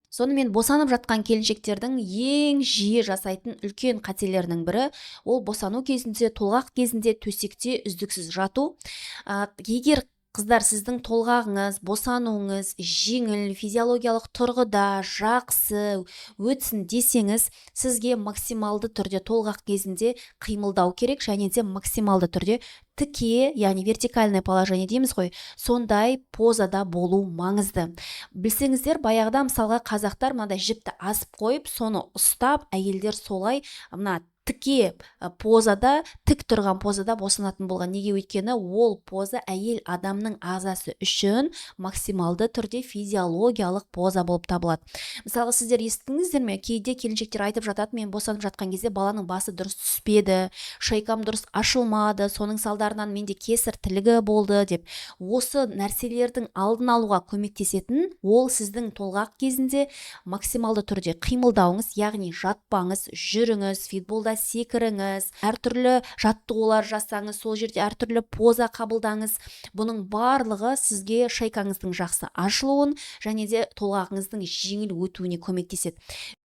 Сонымен босанып жатқан келіншектердің ең жиі жасайтын үлкен қателерінің бірі ол босану кезінде, толғақ кезінде төсекте үздіксіз жату. Егер қыздар сіздің толғағыңыз, босануыңыз жеңіл, физиологиялық тұрғыда жақсы өтсін десеңіз, сізге максималды түрде толғақ кезінде қимылдау керек, және де максималды түрде тіке, яғни вертикальное положение дейміз ғой, сондай позада болу маңызды. Білсеңіздер, баяғыда мысалға қазақтар мынадай жіпті асып қойып, соны ұстап, әйелдер солай мына тіке позада, тік тұрған позада босанатын болған. Неге? Өйткені ол поза әйел адамның ағзасы үшін максималды түрде физиологиялық поза болып табылады. Мысалы, сіздер естідіңіздер ме? Кейде келіншектер айтып жатады, мен босанып жатқан кезде баланың басы дұрыс түспеді, шайкам дұрыс ашылмады, соның салдарынан менде кесір тілігі болды деп. Осы нәрселердің алдын алуға көмектесетін ол сіздің толғақ кезінде максималды түрде қимылдауыңыз, яғни жатпаңыз, жүріңіз, фитболда секіріңіз, әртүрлі жаттығулар жасаңыз, сол жерде әртүрлі поза қабылдаңыз. Бұның барлығы сізге шайкаңыздың жақсы ашылуын және де толғағыңыздың жеңіл өтуіне көмектеседі.